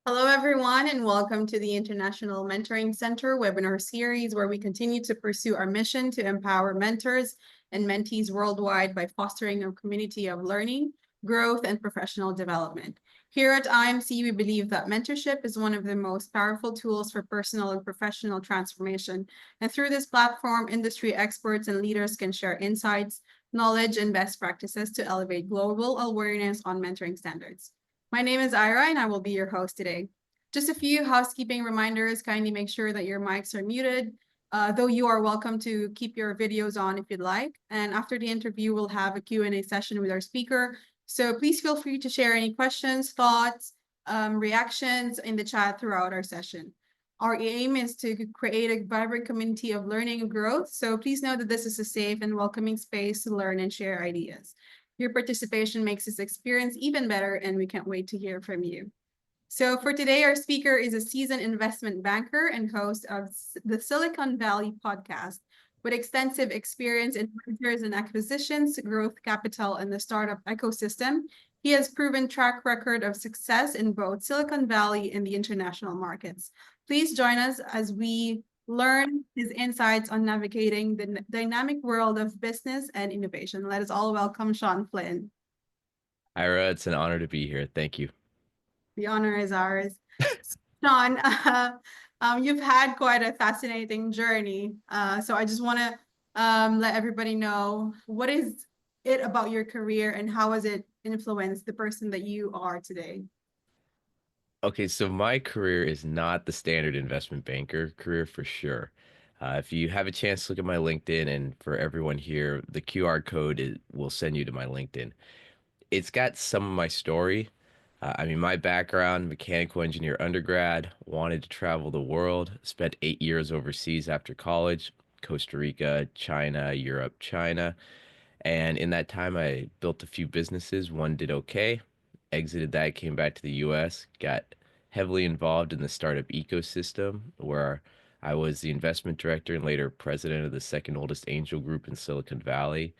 Hello, everyone, and welcome to the International Mentoring Center webinar series, where we continue to pursue our mission to empower mentors and mentees worldwide by fostering a community of learning, growth, and professional development. Here at IMC, we believe that mentorship is one of the most powerful tools for personal and professional transformation. And through this platform, industry experts and leaders can share insights, knowledge, and best practices to elevate global awareness on mentoring standards. My name is Ira, and I will be your host today. Just a few housekeeping reminders. Kindly make sure that your mics are muted, though you are welcome to keep your videos on if you'd like. And after the interview, we'll have a Q&A session with our speaker. So please feel free to share any questions, thoughts, reactions in the chat throughout our session. Our aim is to create a vibrant community of learning and growth. So please know that this is a safe and welcoming space to learn and share ideas. Your participation makes this experience even better, and we can't wait to hear from you. So for today, our speaker is a seasoned investment banker and host of the Silicon Valley podcast. With extensive experience in mergers and acquisitions, growth capital, and the startup ecosystem, he has proven track record of success in both Silicon Valley and the international markets. Please join us as we learn his insights on navigating the dynamic world of business and innovation. Let us all welcome Shawn Flynn. Ira, it's an honor to be here. Thank you. The honor is ours. Shawn, you've had quite a fascinating journey. So I just want to let everybody know, what is it about your career and how has it influenced the person that you are today? Okay, so my career is not the standard investment banker career for sure. If you have a chance to look at my LinkedIn, and for everyone here, the QR code will send you to my LinkedIn. It's got some of my story. My background, mechanical engineer undergrad, wanted to travel the world, spent 8 years overseas after college, Costa Rica, China, Europe, China. And in that time, I built a few businesses. One did okay, exited that, came back to the US, got heavily involved in the startup ecosystem where I was the investment director and later president of the second oldest angel group in Silicon Valley.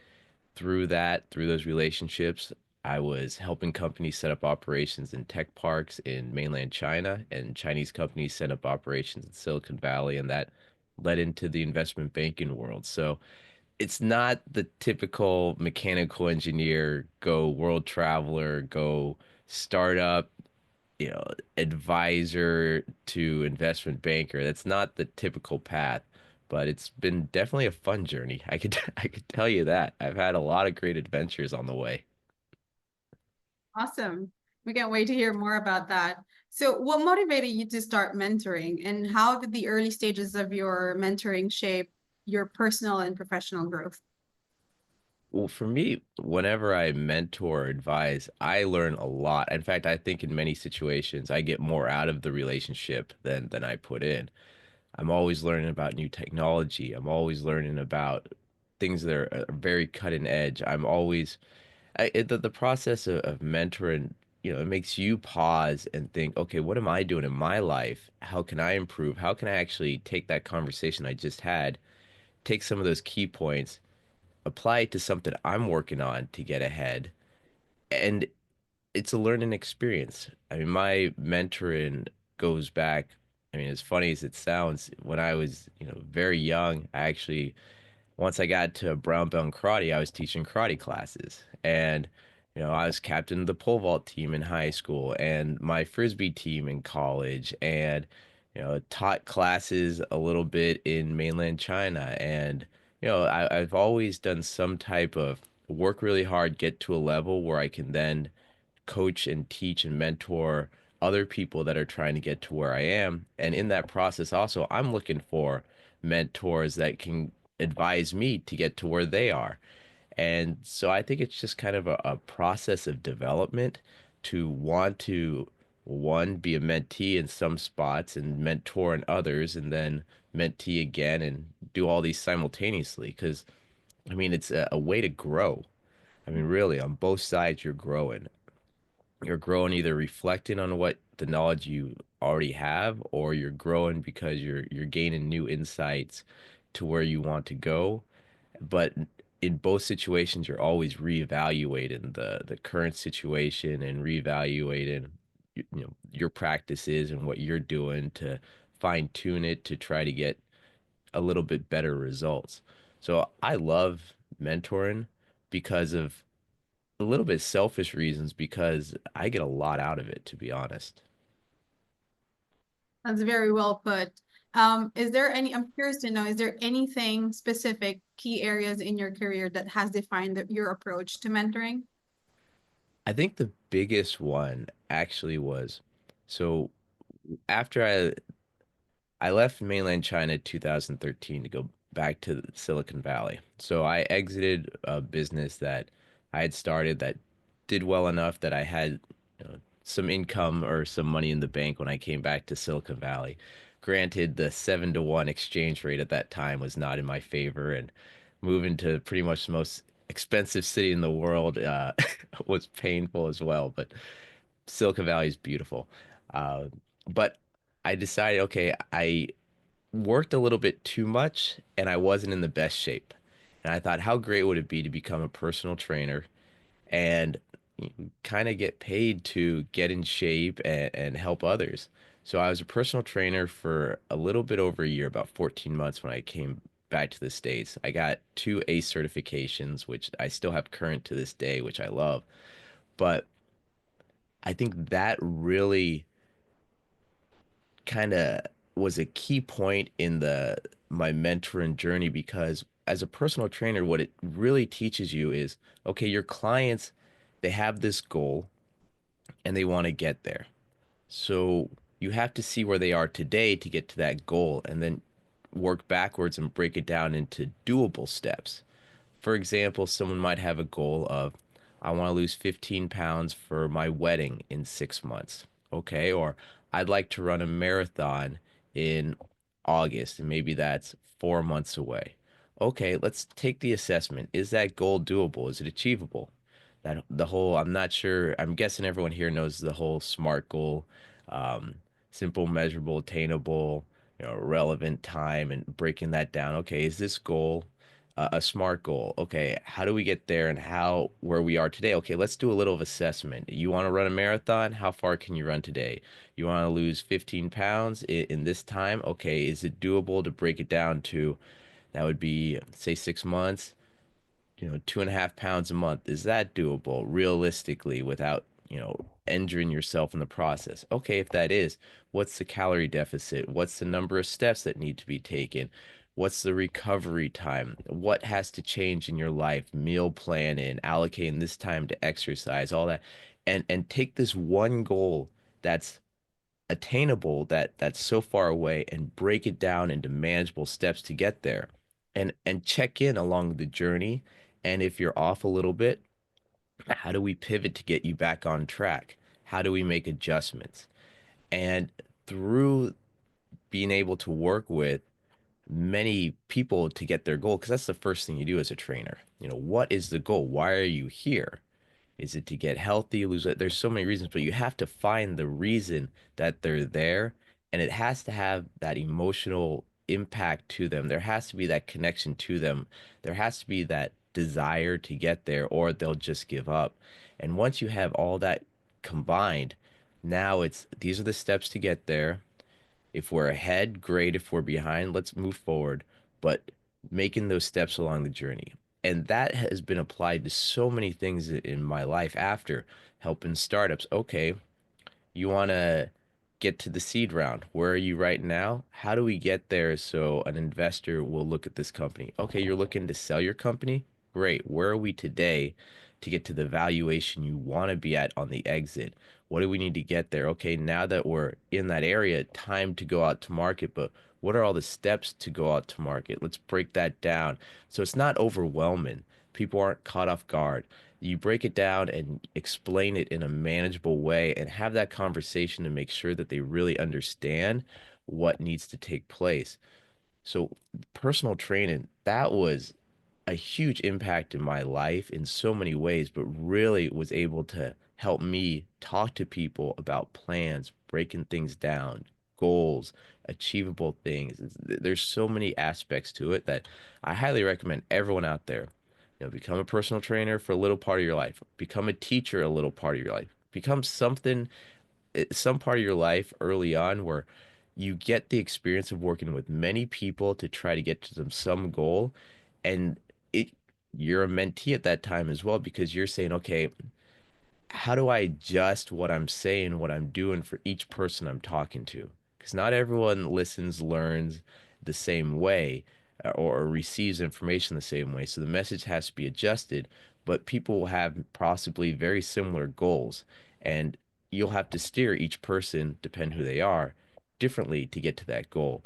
Through those relationships, I was helping companies set up operations in tech parks in mainland China, and Chinese companies set up operations in Silicon Valley, and that led into the investment banking world. So it's not the typical mechanical engineer, go world traveler, go startup, advisor to investment banker. That's not the typical path, but it's been definitely a fun journey. I could tell you that. I've had a lot of great adventures on the way. Awesome. We can't wait to hear more about that. So, what motivated you to start mentoring, and how did the early stages of your mentoring shape your personal and professional growth? Well, for me, whenever I mentor or advise, I learn a lot. In fact, I think in many situations I get more out of the relationship than I put in. I'm always learning about new technology. I'm always learning about things that are very cutting edge. The process of mentoring, it makes you pause and think, okay, what am I doing in my life? How can I improve? How can I actually take that conversation I just had, take some of those key points, apply it to something I'm working on to get ahead? And it's a learning experience. My mentoring goes back, as funny as it sounds, when I was, very young, once I got to brown belt in karate, I was teaching karate classes. And, I was captain of the pole vault team in high school and my frisbee team in college, and, taught classes a little bit in mainland China. And, I've always done some type of work really hard, get to a level where I can then coach and teach and mentor other people that are trying to get to where I am. And in that process, also, I'm looking for mentors that can advise me to get to where they are. And so I think it's just kind of a process of development to want to, one, be a mentee in some spots and mentor in others, and then mentee again and do all these simultaneously. Because, it's a way to grow. Really, on both sides, you're growing. You're growing either reflecting on what the knowledge you already have, or you're growing because you're gaining new insights to where you want to go. But in both situations, you're always reevaluating the current situation and reevaluating your practice is and what you're doing to fine tune it to try to get a little bit better results. So I love mentoring because of a little bit selfish reasons because I get a lot out of it, to be honest. That's very well put. Is there any, I'm curious to know, is there anything specific, key areas in your career that has defined your approach to mentoring? I think the biggest one actually was so after I left mainland China 2013 to go back to Silicon Valley. So I exited a business that I had started that did well enough that I had some income or some money in the bank when I came back to Silicon Valley. Granted, the 7-to-1 exchange rate at that time was not in my favor, and moving to pretty much the most expensive city in the world was painful as well. But Silicon Valley is beautiful. Uh, but I decided, okay, I worked a little bit too much and I wasn't in the best shape. And I thought, how great would it be to become a personal trainer and kind of get paid to get in shape and help others? So I was a personal trainer for a little bit over a year, about 14 months when I came back to the States. I got two ACE certifications, which I still have current to this day, which I love. But I think that really kind of was a key point in the my mentoring journey because as a personal trainer, what it really teaches you is, okay, your clients, they have this goal and they want to get there. So you have to see where they are today to get to that goal and then work backwards and break it down into doable steps. For example, someone might have a goal of, I want to lose 15 pounds for my wedding in 6 months. Okay. Or I'd like to run a marathon in August, and maybe that's 4 months away. Okay. Let's take the assessment. Is that goal doable? Is it achievable? That the whole, I'm not sure, I'm guessing everyone here knows the whole SMART goal, um, simple, measurable, attainable, relevant time, and breaking that down. Okay. Is this goal a SMART goal? Okay, how do we get there and how where we are today? Okay, let's do a little of assessment. You want to run a marathon? How far can you run today? You want to lose 15 pounds in this time? Okay, is it doable to break it down to that would be say 6 months? 2.5 pounds a month. Is that doable realistically without, injuring yourself in the process? Okay, if that is, what's the calorie deficit? What's the number of steps that need to be taken? What's the recovery time? What has to change in your life? Meal planning, allocating this time to exercise, all that. And take this one goal that's attainable that's so far away and break it down into manageable steps to get there and check in along the journey, and if you're off a little bit, how do we pivot to get you back on track? How do we make adjustments? And through being able to work with many people to get their goal, because that's the first thing you do as a trainer, what is the goal? Why are you here? Is it to get healthy, lose it? There's so many reasons, but you have to find the reason that they're there, and it has to have that emotional impact to them. There has to be that connection to them. There has to be that desire to get there, or they'll just give up. And once you have all that combined, now it's these are the steps to get there. If we're ahead, great. If we're behind, let's move forward. But making those steps along the journey. And that has been applied to so many things in my life after helping startups. Okay, you want to get to the seed round. Where are you right now? How do we get there so an investor will look at this company? Okay, you're looking to sell your company? Great. Where are we today to get to the valuation you want to be at on the exit? What do we need to get there? Okay, now that we're in that area, time to go out to market, but what are all the steps to go out to market? Let's break that down so it's not overwhelming. People aren't caught off guard. You break it down and explain it in a manageable way and have that conversation to make sure that they really understand what needs to take place. So, personal training, that was a huge impact in my life in so many ways, but really was able to help me talk to people about plans, breaking things down, goals, achievable things. There's so many aspects to it that I highly recommend everyone out there, become a personal trainer for a little part of your life, become a teacher a little part of your life, become something some part of your life early on where you get the experience of working with many people to try to get to some goal, and it you're a mentee at that time as well because you're saying, okay, how do I adjust what I'm saying, what I'm doing for each person I'm talking to? Because not everyone listens, learns the same way, or receives information the same way. So the message has to be adjusted, but people will have possibly very similar goals. And you'll have to steer each person, depend who they are, differently to get to that goal.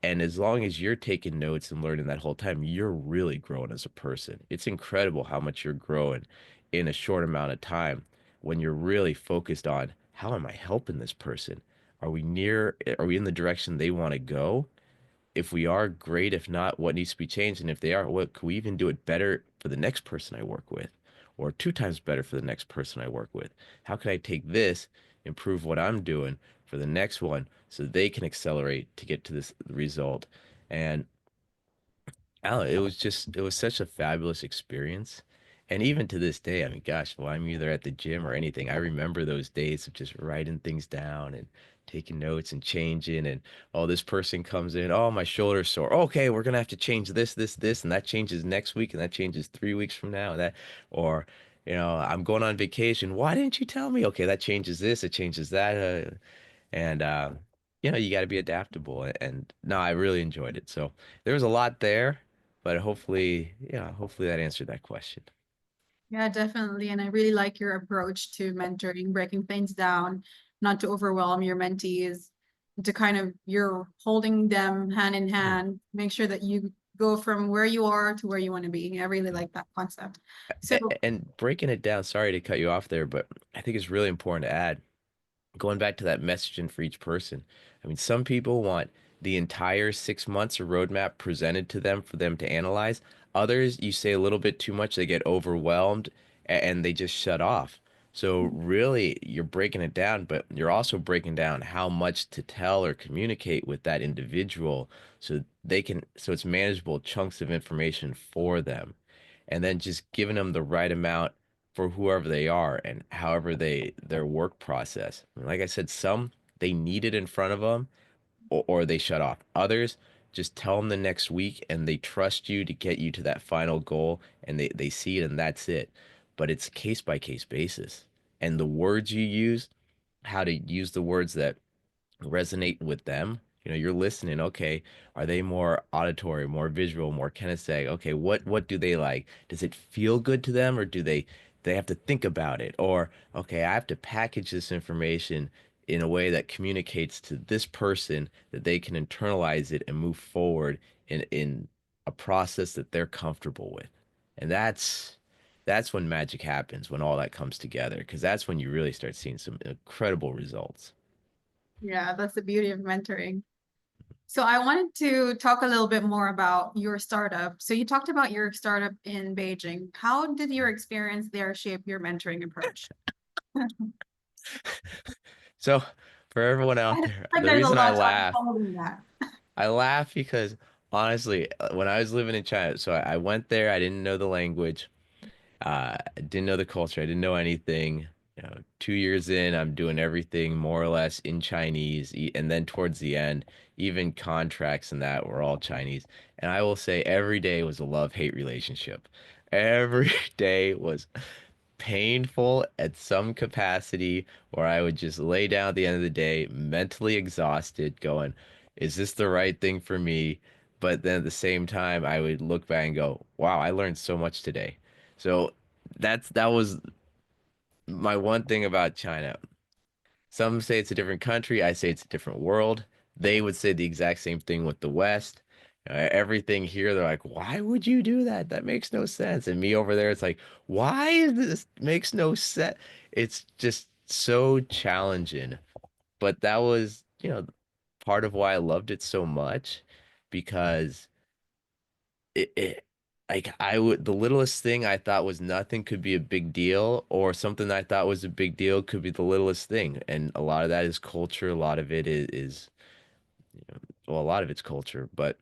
And as long as you're taking notes and learning that whole time, you're really growing as a person. It's incredible how much you're growing in a short amount of time when you're really focused on how am I helping this person? Are we in the direction they want to go? If we are, great. If not, what needs to be changed? And if they are, what can we even do it better for the next person I work with? Or two times better for the next person I work with? How can I take this, improve what I'm doing for the next one so they can accelerate to get to this result? And Oh, it was such a fabulous experience. And even to this day, I mean, gosh, while I'm either at the gym or anything, I remember those days of just writing things down and taking notes and changing. And oh, this person comes in, oh, my shoulder's sore. Okay, we're gonna have to change this, and that changes next week, and that changes 3 weeks from now. Or, I'm going on vacation. Why didn't you tell me? Okay, that changes this, it changes that. And you got to be adaptable. And no, I really enjoyed it. So there was a lot there, but hopefully that answered that question. Yeah, definitely. And I really like your approach to mentoring, breaking things down, not to overwhelm your mentees, to kind of you're holding them hand in Mhm. hand, make sure that you go from where you are to where you want to be. I really like that concept. So And breaking it down, sorry to cut you off there, but I think it's really important to add, going back to that messaging for each person. I mean, some people want the entire 6 months of roadmap presented to them for them to analyze. Others, you say a little bit too much, they get overwhelmed and they just shut off. So really, you're breaking it down, but you're also breaking down how much to tell or communicate with that individual so it's manageable chunks of information for them. And then just giving them the right amount for whoever they are and however their work process. Like I said, some they need it in front of them or they shut off. Others just tell them the next week and they trust you to get you to that final goal and they see it and that's it. But it's case by case basis. And the words you use, how to use the words that resonate with them. You're listening. Okay, are they more auditory, more visual, more kinesthetic? Okay, what do they like? Does it feel good to them, or do they have to think about it? Or okay, I have to package this information in a way that communicates to this person that they can internalize it and move forward in a process that they're comfortable with. And that's when magic happens, when all that comes together, because that's when you really start seeing some incredible results. yeah, that's the beauty of mentoring. So I wanted to talk a little bit more about your startup. So you talked about your startup in Beijing. How did your experience there shape your mentoring approach? So, for everyone I out feel there, like the there's a reason lot to unfold in that. I laugh because honestly, when I was living in China, so I went there, I didn't know the language, I didn't know the culture, I didn't know anything. 2 years in, I'm doing everything more or less in Chinese, and then towards the end, even contracts and that were all Chinese. And I will say every day was a love-hate relationship. Every day was painful at some capacity where I would just lay down at the end of the day, mentally exhausted, going, is this the right thing for me? But then at the same time, I would look back and go, wow, I learned so much today. So that was my one thing about China. Some say it's a different country. I say it's a different world. They would say the exact same thing with the West. Everything here, they're like, why would you do that? That makes no sense. And me over there, it's like, why is this makes no sense? It's just so challenging. But that was, part of why I loved it so much because it like I would the littlest thing I thought was nothing could be a big deal, or something I thought was a big deal could be the littlest thing. And a lot of that is culture, a lot of it is well, a lot of it's culture. But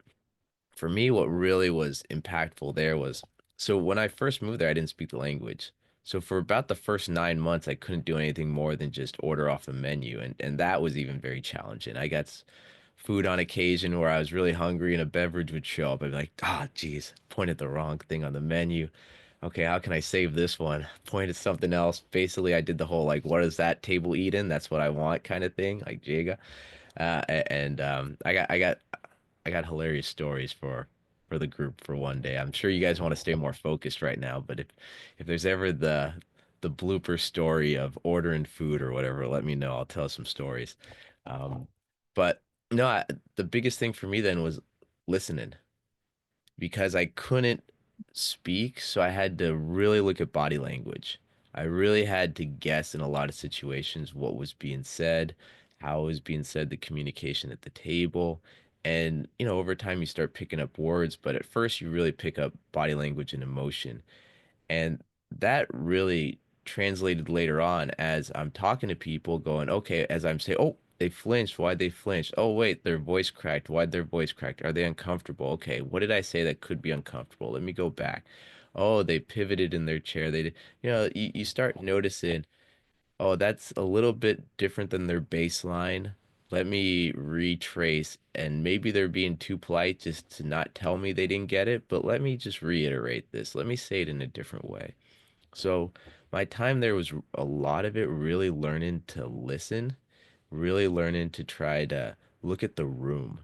for me, what really was impactful there was, so when I first moved there, I didn't speak the language. So for about the first 9 months, I couldn't do anything more than just order off the menu, and that was even very challenging. I got food on occasion where I was really hungry and a beverage would show up. I'd be like, ah, geez, pointed the wrong thing on the menu. Okay, how can I save this one? Pointed something else. Basically, I did the whole like, what does that table eat in? That's what I want kind of thing, like Jega. And I got hilarious stories for the group for one day. I'm sure you guys want to stay more focused right now, but if there's ever the blooper story of ordering food or whatever, let me know. I'll tell some stories. Um, but no, the biggest thing for me then was listening because I couldn't speak, so I had to really look at body language. I really had to guess in a lot of situations what was being said, how it was being said, the communication at the table. And, over time you start picking up words, but at first you really pick up body language and emotion. And that really translated later on as I'm talking to people going, okay, as I'm saying, oh, they flinched. Why'd they flinch? Oh, wait, their voice cracked. Why'd their voice crack? Are they uncomfortable? Okay, what did I say that could be uncomfortable? Let me go back. Oh, they pivoted in their chair. They did, you start noticing, oh, that's a little bit different than their baseline. Let me retrace, and maybe they're being too polite just to not tell me they didn't get it, but let me just reiterate this. Let me say it in a different way. So my time there was a lot of it really learning to listen, really learning to try to look at the room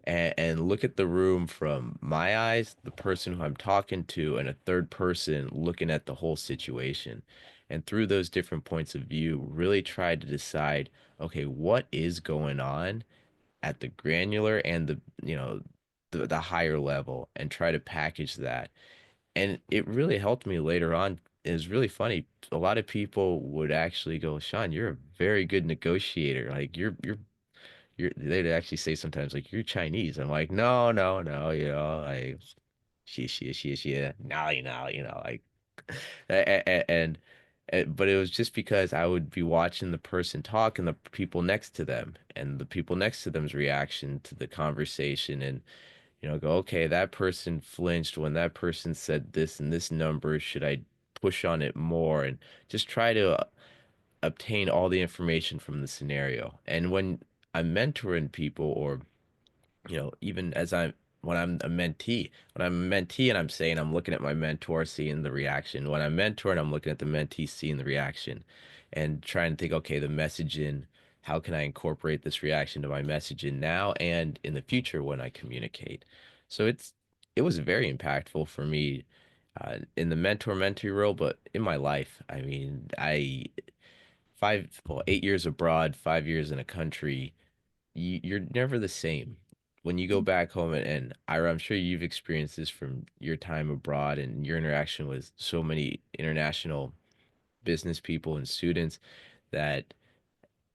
and look at the room from my eyes, the person who I'm talking to, and a third person looking at the whole situation. And through those different points of view, really try to decide, okay, what is going on at the granular and the higher level and try to package that. And it really helped me later on. It was really funny. A lot of people would actually go, Shawn, you're a very good negotiator. Like they'd actually say sometimes like you're Chinese. I'm like, no, no, no, like she, now, like, and, but it was just because I would be watching the person talk and the people next to them and the people next to them's reaction to the conversation and go, okay, that person flinched when that person said this and this number. Should I push on it more? And just try to obtain all the information from the scenario. And when I'm mentoring people, or, even when I'm a mentee and I'm saying I'm looking at my mentor, seeing the reaction. When I'm mentoring, I'm looking at the mentee, seeing the reaction and trying to think, okay, the messaging, how can I incorporate this reaction to my messaging now and in the future when I communicate? So it was very impactful for me in the mentor mentee role, but in my life. I mean, 8 years abroad, 5 years in a country, you're never the same. When you go back home, and Ira, I'm sure you've experienced this from your time abroad and your interaction with so many international business people and students, that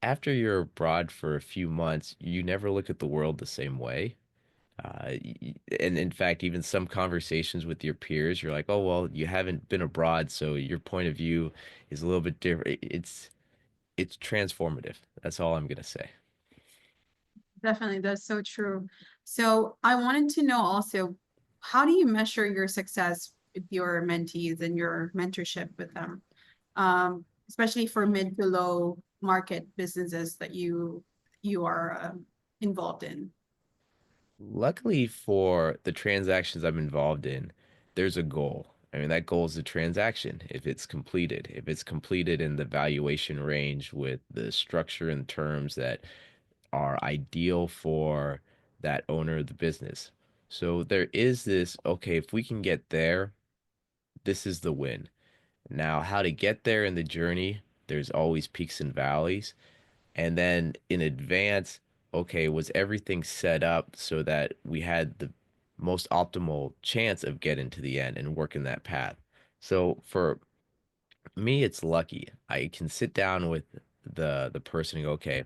after you're abroad for a few months, you never look at the world the same way. And in fact, even some conversations with your peers, you're like, oh, well, you haven't been abroad, so your point of view is a little bit different. It's transformative. That's all I'm gonna say. Definitely, that's so true. So I wanted to know also, how do you measure your success with your mentees and your mentorship with them? Especially for mid to low market businesses that you are involved in. Luckily for the transactions I'm involved in, there's a goal. I mean, that goal is the transaction. If it's completed in the valuation range with the structure and terms that are ideal for that owner of the business. So there is this, okay, if we can get there, this is the win. Now, how to get there in the journey, there's always peaks and valleys. And then in advance, okay, was everything set up so that we had the most optimal chance of getting to the end and working that path? So for me, it's lucky. I can sit down with the person and go, okay,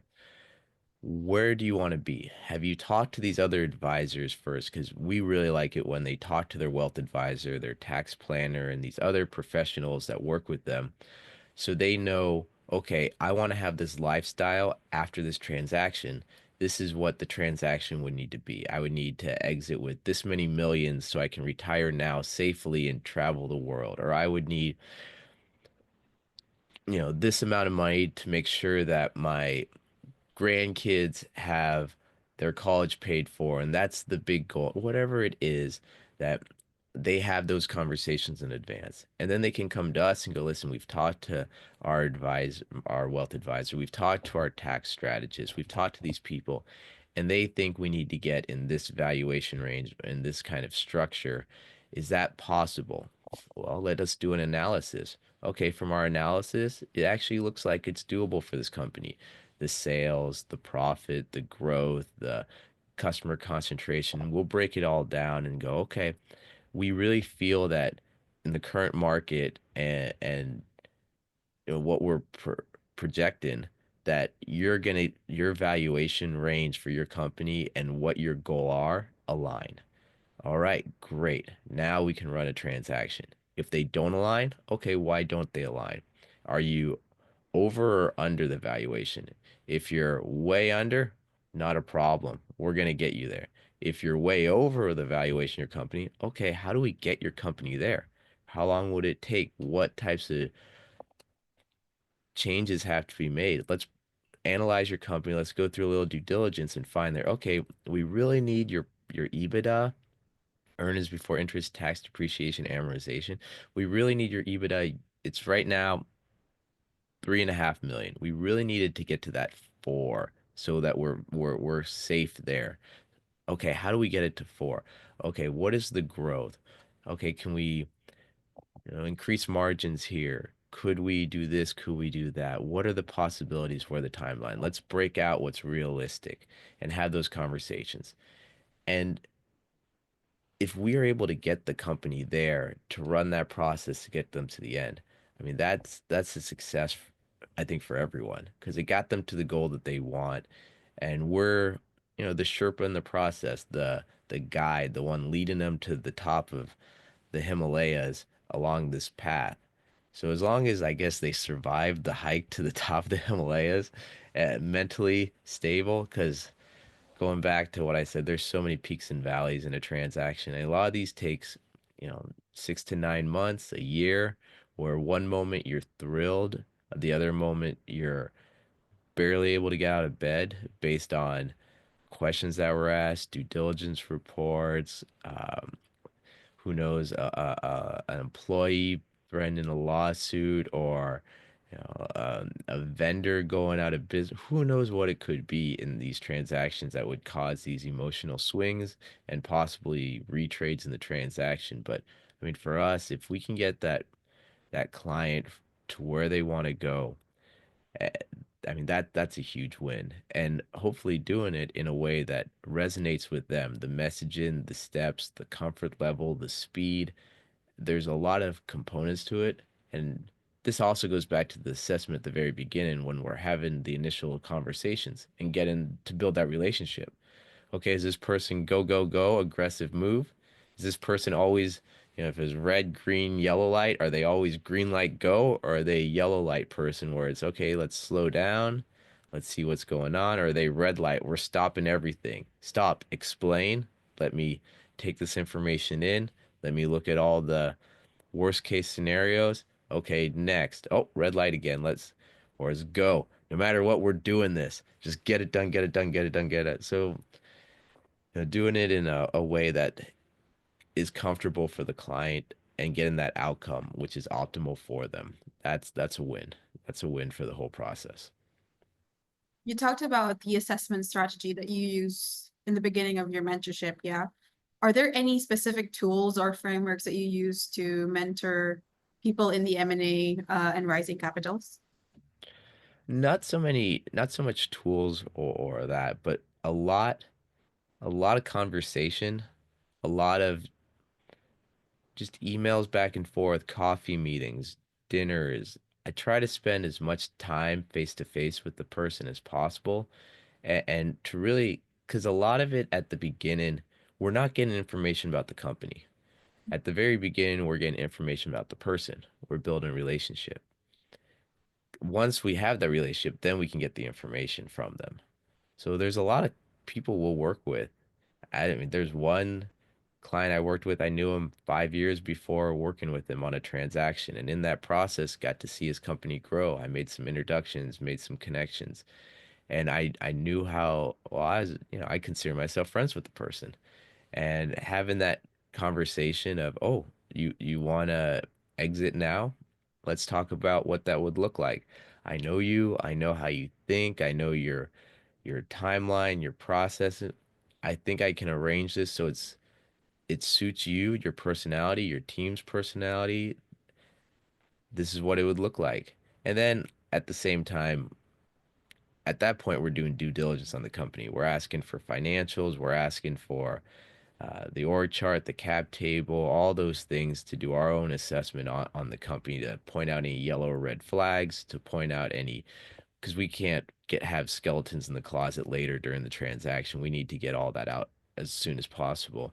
where do you want to be? Have you talked to these other advisors first? Because we really like it when they talk to their wealth advisor, their tax planner, and these other professionals that work with them so they know, okay, I want to have this lifestyle after this transaction. This is what the transaction would need to be. I would need to exit with this many millions so I can retire now safely and travel the world. Or I would need this amount of money to make sure that my grandkids have their college paid for, and that's the big goal. Whatever it is, that they have those conversations in advance, and then they can come to us and go, listen, we've talked to our wealth advisor, we've talked to our tax strategist, we've talked to these people, and they think we need to get in this valuation range in this kind of structure. Is that possible? Well, let us do an analysis. Okay, from our analysis, it actually looks like it's doable for this company. The sales, the profit, the growth, the customer concentration. We'll break it all down and go, okay, we really feel that in the current market and what we're projecting, that your valuation range for your company and what your goal are align. All right, great. Now we can run a transaction. If they don't align, okay, why don't they align? Are you over or under the valuation? If you're way under, not a problem. We're going to get you there. If you're way over the valuation of your company, okay, how do we get your company there? How long would it take? What types of changes have to be made? Let's analyze your company. Let's go through a little due diligence and find there, okay, we really need your EBITDA, earnings before interest, tax, depreciation, amortization. We really need your EBITDA. It's right now 3.5 million. We really needed to get to that 4 so that we're safe there. Okay, how do we get it to 4? Okay, what is the growth? Okay, can we increase margins here? Could we do this? Could we do that? What are the possibilities for the timeline? Let's break out what's realistic and have those conversations. And if we are able to get the company there to run that process to get them to the end, I mean that's a success, I think, for everyone because it got them to the goal that they want, and we're the Sherpa in the process, the guide, the one leading them to the top of the Himalayas along this path. So as long as I guess they survived the hike to the top of the Himalayas, mentally stable, because going back to what I said, there's so many peaks and valleys in a transaction. And a lot of these takes, 6 to 9 months, a year, where one moment you're thrilled, the other moment you're barely able to get out of bed based on questions that were asked, due diligence reports, who knows, an employee threatening a lawsuit or a vendor going out of business. Who knows what it could be in these transactions that would cause these emotional swings and possibly retrades in the transaction. But I mean, for us, if we can get that client to where they want to go, eh, I mean that's a huge win, and hopefully doing it in a way that resonates with them. The messaging, the steps, the comfort level, the speed, there's a lot of components to it. And this also goes back to the assessment at the very beginning when we're having the initial conversations and getting to build that relationship. Okay, is this person go, go, go, aggressive move? Is this person always, if it's red, green, yellow light, are they always green light go? Or are they a yellow light person where it's okay, let's slow down, let's see what's going on? Or are they red light, we're stopping everything? Stop, explain, let me take this information in, let me look at all the worst case scenarios. Okay, next. Oh, red light again. Let's go. No matter what, we're doing this. Just get it done, get it done, get it done, get it. So, doing it in a way that is comfortable for the client and getting that outcome, which is optimal for them. That's a win. That's a win for the whole process. You talked about the assessment strategy that you use in the beginning of your mentorship, yeah? Are there any specific tools or frameworks that you use to mentor people in the M&A and rising capitals? Not so much tools or that, but a lot of conversation, a lot of just emails back and forth, coffee meetings, dinners. I try to spend as much time face to face with the person as possible, and to really, because a lot of it at the beginning, we're not getting information about the company. At the very beginning, we're getting information about the person. We're building a relationship. Once we have that relationship, then we can get the information from them. So there's a lot of people we'll work with. I mean, there's one. client I worked with, I knew him 5 years before working with him on a transaction. And in that process, got to see his company grow. I made some introductions, made some connections. And I knew how, well, I consider myself friends with the person. And having that conversation of, oh, you want to exit now? Let's talk about what that would look like. I know you, I know how you think, I know your timeline, your process. I think I can arrange this so it suits you, your personality, your team's personality. This is what it would look like. And then at the same time, at that point, we're doing due diligence on the company. We're asking for financials, we're asking for the org chart, the cap table, all those things to do our own assessment on the company, to point out any yellow or red flags, to point out any, because we can't have skeletons in the closet later during the transaction. We need to get all that out as soon as possible.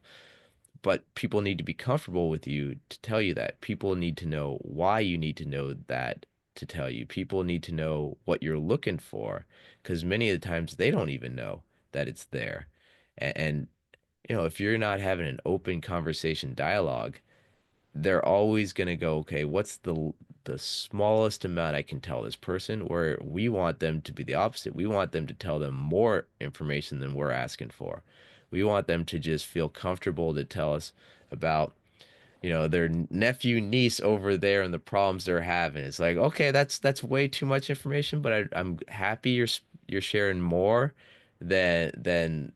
But people need to be comfortable with you to tell you that. People need to know why you need to know that to tell you. People need to know what you're looking for, because many of the times they don't even know that it's there. And if you're not having an open conversation dialogue, they're always going to go, okay, what's the smallest amount I can tell this person? Where we want them to be the opposite. We want them to tell them more information than we're asking for. We want them to just feel comfortable to tell us about, their nephew, niece over there and the problems they're having. It's like, okay, that's way too much information, but I'm happy you're sharing more than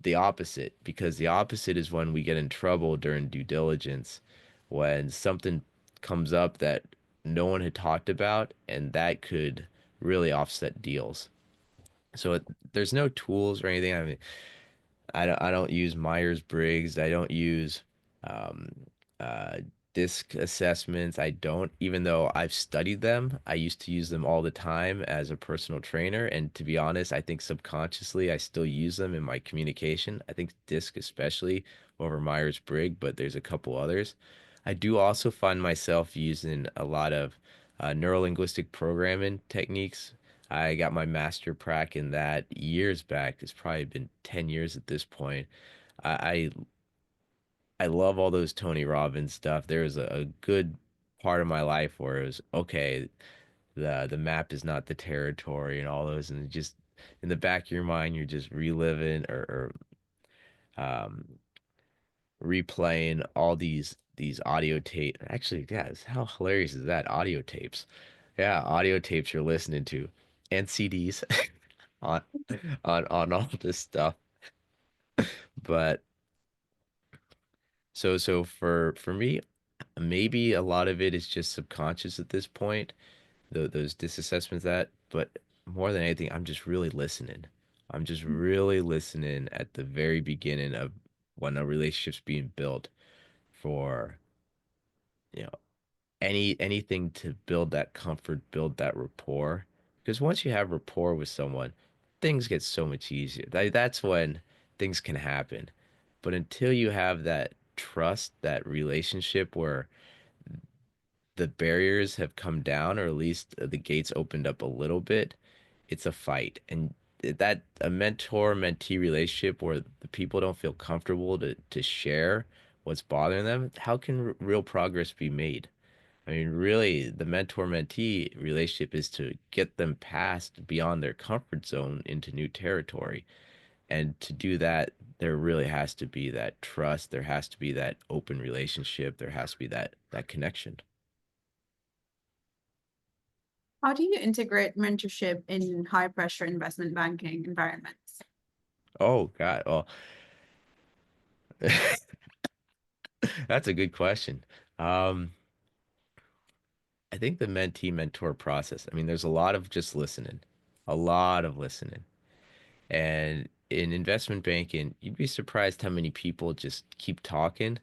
the opposite, because the opposite is when we get in trouble during due diligence, when something comes up that no one had talked about, and that could really offset deals. So there's no tools or anything. I mean, I don't use Myers-Briggs. I don't use um, uh, disc assessments. I don't, even though I've studied them, I used to use them all the time as a personal trainer. And to be honest, I think subconsciously I still use them in my communication. I think disc especially over Myers-Briggs, but there's a couple others. I do also find myself using a lot of neurolinguistic programming techniques. I got my master prac in that years back. It's probably been 10 years at this point. I I love all those Tony Robbins stuff. There was a good part of my life where it was okay, the map is not the territory and all those, and just in the back of your mind you're just reliving or replaying all these audio tape. Actually, yeah, how hilarious is that? Audio tapes. Yeah, audio tapes you're listening to and CDs on on all this stuff. But so for me, maybe a lot of it is just subconscious at this point, those disassessments that, but more than anything, I'm just really listening. I'm just really listening at the very beginning of when a relationship's being built for, you know, anything to build that comfort, build that rapport. Because once you have rapport with someone, things get so much easier. That's when things can happen. But until you have that trust, that relationship where the barriers have come down, or at least the gates opened up a little bit, it's a fight. And that a mentor-mentee relationship where the people don't feel comfortable to share what's bothering them, how can real progress be made? I mean, really, the mentor-mentee relationship is to get them past beyond their comfort zone into new territory. And to do that, there really has to be that trust. There has to be that open relationship. There has to be that connection. How do you integrate mentorship in high pressure investment banking environments? Oh God. Well, that's a good question. Um, I think the mentee mentor process, I mean, there's a lot of just listening, a lot of listening. And in investment banking, you'd be surprised how many people just keep talking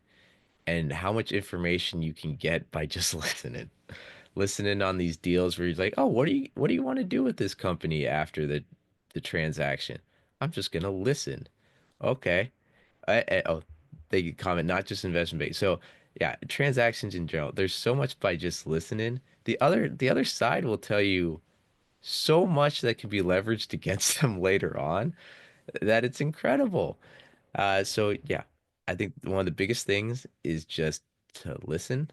and how much information you can get by just listening. Listening on these deals where he's like, "Oh, what do you want to do with this company after the transaction?" I'm just gonna listen. Okay. Oh, they could comment, not just investment bank. So yeah, transactions in general. There's so much by just listening. The other side will tell you so much that can be leveraged against them later on that it's incredible. So yeah. I think one of the biggest things is just to listen.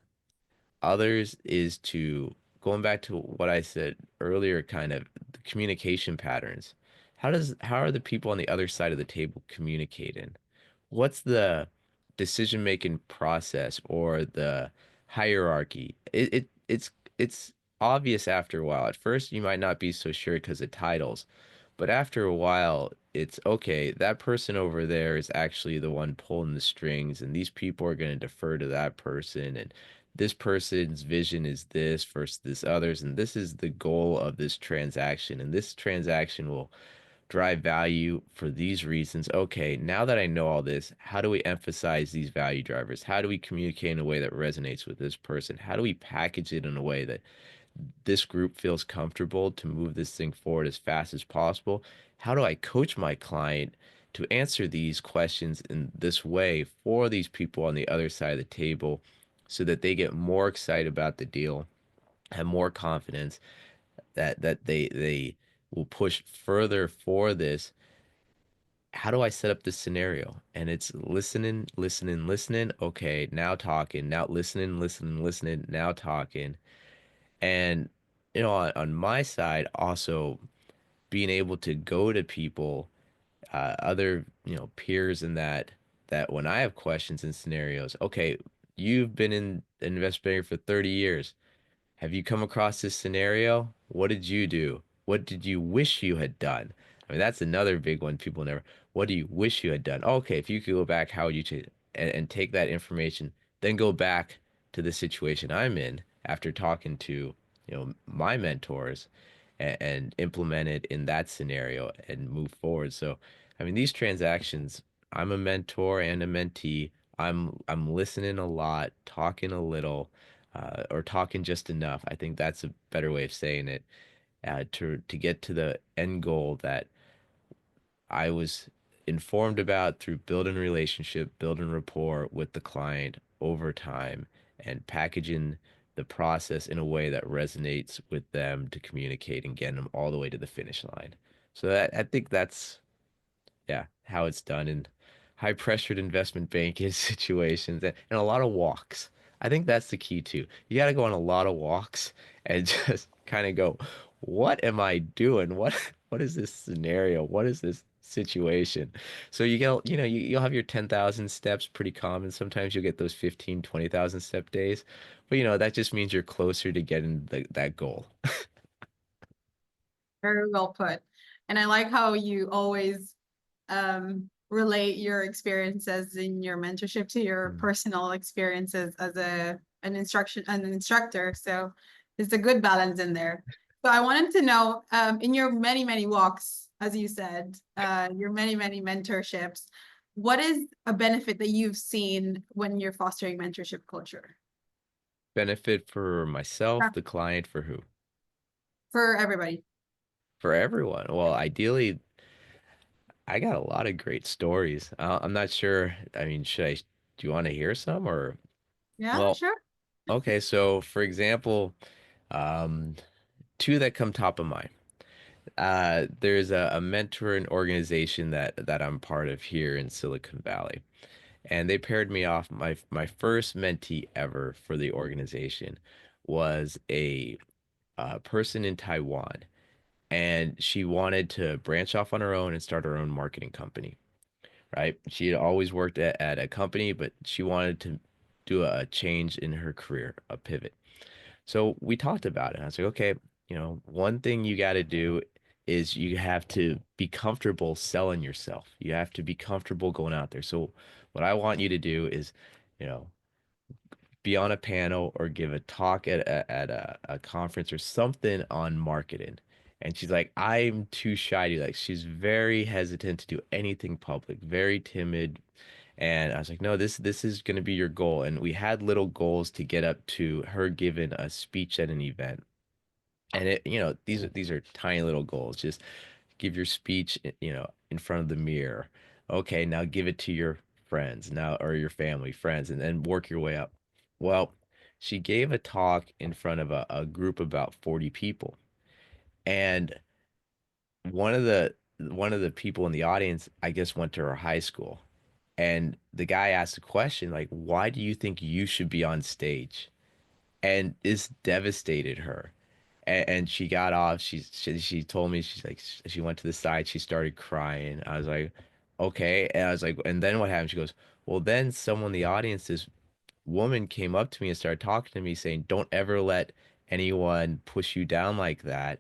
Others is to going back to what I said earlier, kind of the communication patterns. How are the people on the other side of the table communicating? What's the decision making process or the hierarchy? It's obvious after a while. At first, you might not be so sure because of titles, but after a while, it's okay. That person over there is actually the one pulling the strings, and these people are going to defer to that person, and this person's vision is this versus this others, and this is the goal of this transaction, and this transaction will drive value for these reasons. Okay, now that I know all this, how do we emphasize these value drivers? How do we communicate in a way that resonates with this person? How do we package it in a way that this group feels comfortable to move this thing forward as fast as possible? How do I coach my client to answer these questions in this way for these people on the other side of the table so that they get more excited about the deal, have more confidence that they will push further for this? How do I set up this scenario? And it's listening, listening, listening. Okay, now talking, now listening, listening, listening, now talking. And, on my side, also being able to go to people, other, peers in that when I have questions and scenarios, okay, you've been in investment banking for 30 years. Have you come across this scenario? What did you do? What did you wish you had done? I mean, that's another big one. People never, what do you wish you had done? Okay, if you could go back, how would you change it? And take that information, then go back to the situation I'm in after talking to, my mentors and implement it in that scenario and move forward. So, I mean, these transactions, I'm a mentor and a mentee. I'm listening a lot, talking a little, or talking just enough. I think that's a better way of saying it, to get to the end goal that I was informed about through building a relationship, building rapport with the client over time, and packaging the process in a way that resonates with them to communicate and get them all the way to the finish line. So I think that's, yeah, how it's done in high pressured investment banking situations, and a lot of walks. I think that's the key too. You got to go on a lot of walks and just kind of go, what am I doing? What is this scenario? What is this situation? So you'll have your 10,000 steps, pretty common. Sometimes you'll get those 15, 20,000 step days. But that just means you're closer to getting that goal. Very well put. And I like how you always relate your experiences in your mentorship to your Mm. personal experiences as an instructor. So it's a good balance in there. So I wanted to know, in your many, many walks, as you said, your many, many mentorships, what is a benefit that you've seen when you're fostering mentorship culture? Benefit for myself, Yeah. the client, for who? For everybody. For everyone. Well, ideally, I got a lot of great stories. I'm not sure. I mean, do you want to hear some or? Yeah, Well, sure. okay. So, for example, um, two that come top of mind. There's a mentoring organization that I'm part of here in Silicon Valley, and they paired me off. My first mentee ever for the organization was a person in Taiwan, and she wanted to branch off on her own and start her own marketing company. Right? She had always worked at a company, but she wanted to do a change in her career, a pivot. So we talked about it. I was like, okay, one thing you got to do is you have to be comfortable selling yourself. You have to be comfortable going out there. So what I want you to do is, you know, be on a panel or give a talk at a conference or something on marketing. And she's like, I'm too shy to, like, she's very hesitant to do anything public, very timid. And I was like, no, this is going to be your goal. And we had little goals to get up to her giving a speech at an event. And these are tiny little goals. Just give your speech, in front of the mirror. Okay, now give it to your friends now, or your family, friends, and then work your way up. Well, she gave a talk in front of a group about 40 people. And one of the people in the audience, I guess, went to her high school. And the guy asked a question like, why do you think you should be on stage? And this devastated her. And she got off. She told me, she's like, she went to the side, she started crying. I was like, okay. And I was like, and then what happened? She goes, well, then someone in the audience, this woman came up to me and started talking to me saying, don't ever let anyone push you down like that.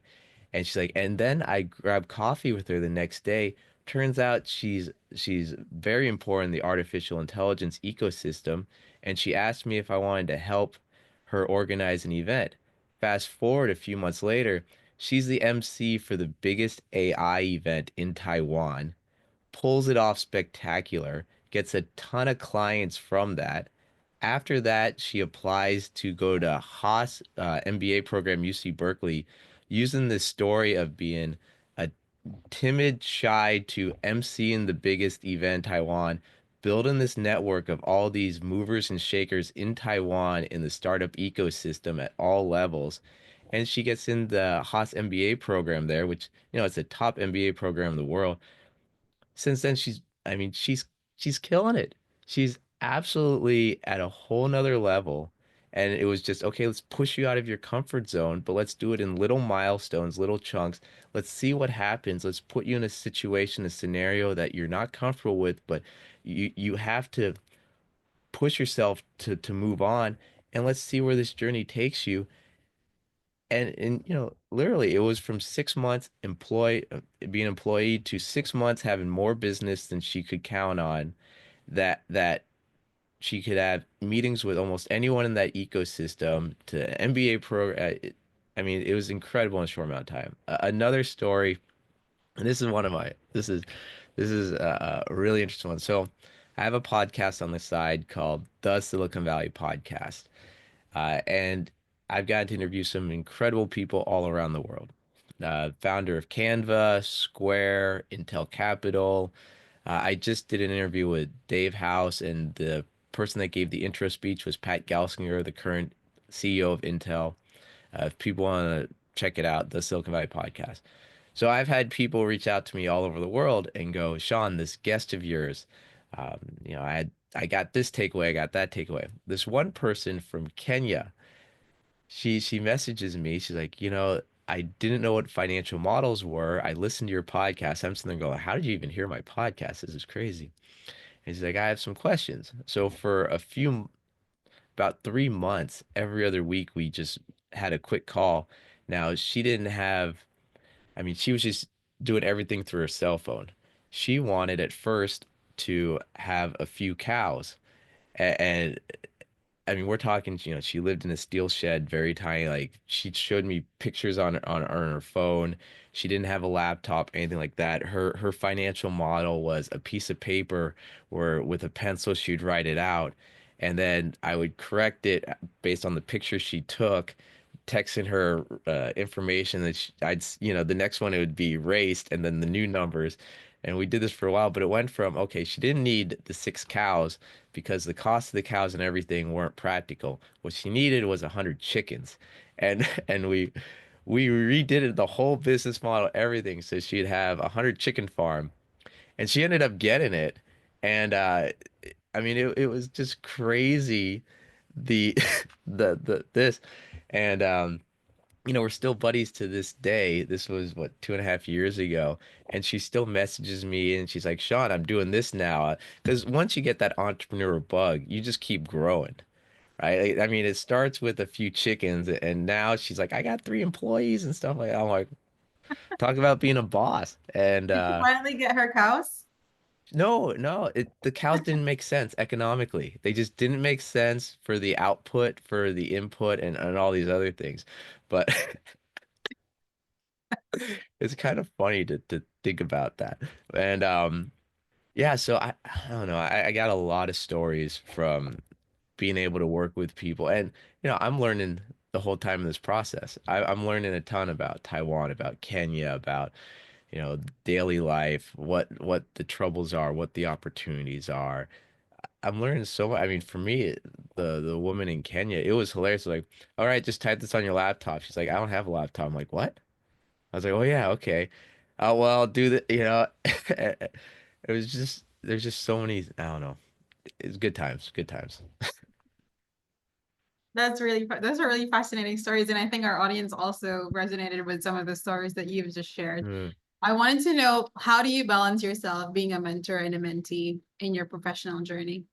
And she's like, and then I grabbed coffee with her the next day. Turns out she's very important in the artificial intelligence ecosystem, and she asked me if I wanted to help her organize an event. Fast forward a few months later, she's the MC for the biggest AI event in Taiwan, pulls it off spectacular, gets a ton of clients from that. After that, she applies to go to Haas MBA program, UC Berkeley, using the story of being a timid, shy to MC in the biggest event in Taiwan, building this network of all these movers and shakers in Taiwan in the startup ecosystem at all levels. And she gets in the Haas MBA program there, which, it's a top MBA program in the world. Since then, I mean, she's killing it. She's absolutely at a whole nother level. And it was just, okay, let's push you out of your comfort zone, but let's do it in little milestones, little chunks. Let's see what happens. Let's put you in a situation, a scenario that you're not comfortable with, but you have to push yourself to move on. And let's see where this journey takes you. And literally it was from 6 months being employee to 6 months having more business than she could count on, that she could have meetings with almost anyone in that ecosystem to MBA I mean, it was incredible in a short amount of time. Another story, and this is one of my this is a really interesting one. So I have a podcast on the side called the Silicon Valley Podcast. And I've gotten to interview some incredible people all around the world. Founder of Canva, Square, Intel Capital. I just did an interview with Dave House, and the person that gave the intro speech was Pat Gelsinger, the current CEO of Intel. If people want to check it out, the Silicon Valley Podcast. So I've had people reach out to me all over the world and go, Shawn, this guest of yours, I got this takeaway, I got that takeaway. This one person from Kenya, she messages me. She's like, I didn't know what financial models were. I listened to your podcast. I'm sitting there going, how did you even hear my podcast? This is crazy. And she's like, I have some questions. So for about 3 months, every other week, we just had a quick call. Now, she didn't have, I mean, she was just doing everything through her cell phone. She wanted at first to have a few cows. And I mean, we're talking, she lived in a steel shed, very tiny. Like she showed me pictures on her phone. She didn't have a laptop, anything like that. Her financial model was a piece of paper where with a pencil she'd write it out, and then I would correct it based on the picture she took, texting her information that the next one it would be erased and then the new numbers. And we did this for a while, but it went from, okay, she didn't need the 6 cows because the cost of the cows and everything weren't practical. What she needed was 100 chickens. And and we redid it, the whole business model, everything. So she'd have 100 chicken farm. And she ended up getting it. And I mean it was just crazy the the this. And we're still buddies to this day. This was what, 2.5 years ago, and she still messages me and she's like, Shawn, I'm doing this now. Because once you get that entrepreneur bug, you just keep growing, right? I mean, it starts with a few chickens, and now she's like, I got 3 employees and stuff like that. I'm like, talk about being a boss. And Did you finally get her cows? no, no, the cows didn't make sense economically. They just didn't make sense for the output, for the input, and all these other things. But it's kind of funny to think about that. And yeah, so I don't know. I got a lot of stories from being able to work with people. And I'm learning the whole time in this process. I'm learning a ton about Taiwan, about Kenya, about daily life, what the troubles are, what the opportunities are. I'm learning so much. I mean, for me, the woman in Kenya, it was hilarious. Like, all right, just type this on your laptop. She's like, I don't have a laptop. I'm like, what? I was like, oh yeah, okay. Well, do the, it was just there's just so many, I don't know. It's good times, good times. Those are really fascinating stories, and I think our audience also resonated with some of the stories that you've just shared. Mm. I wanted to know, how do you balance yourself being a mentor and a mentee in your professional journey?